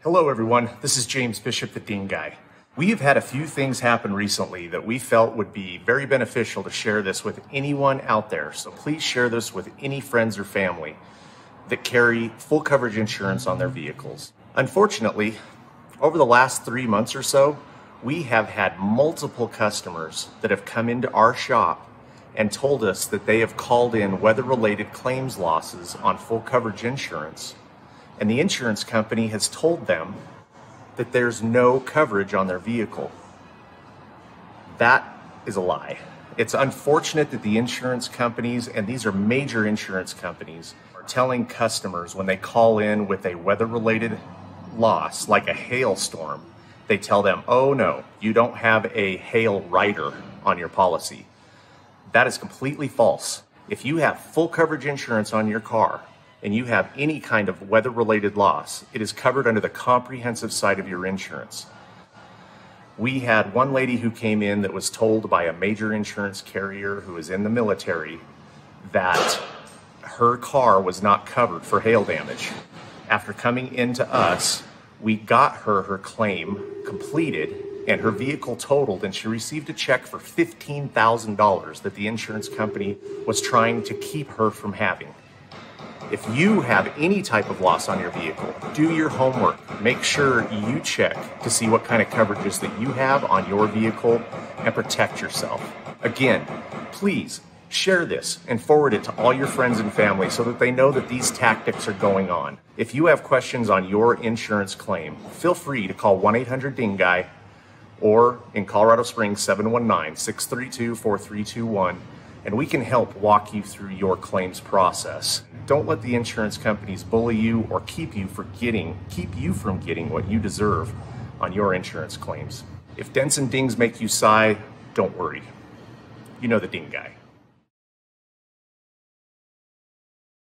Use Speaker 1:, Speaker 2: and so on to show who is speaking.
Speaker 1: Hello everyone, this is James Bishop, the Ding Guy. We've had a few things happen recently that we felt would be very beneficial to share this with anyone out there. So please share this with any friends or family that carry full coverage insurance on their vehicles. Unfortunately, over the last 3 months or so, we have had multiple customers that have come into our shop and told us that they have called in weather-related claims losses on full coverage insurance. And the insurance company has told them that there's no coverage on their vehicle. That is a lie. It's unfortunate that the insurance companies, and these are major insurance companies, are telling customers when they call in with a weather-related loss, like a hailstorm, they tell them, oh no, you don't have a hail rider on your policy. That is completely false. If you have full coverage insurance on your car, and you have any kind of weather-related loss, it is covered under the comprehensive side of your insurance. We had one lady who came in that was told by a major insurance carrier who is in the military that her car was not covered for hail damage. After coming into us, we got her claim completed and her vehicle totaled, and she received a check for $15,000 that the insurance company was trying to keep her from having. If you have any type of loss on your vehicle, do your homework. Make sure you check to see what kind of coverages that you have on your vehicle and protect yourself. Again, please share this and forward it to all your friends and family so that they know that these tactics are going on. If you have questions on your insurance claim, feel free to call 1-800-DING-GUY or in Colorado Springs 719-632-4321, and we can help walk you through your claims process. Don't let the insurance companies bully you or keep you from getting what you deserve on your insurance claims. If dents and dings make you sigh, don't worry. You know the Ding Guy.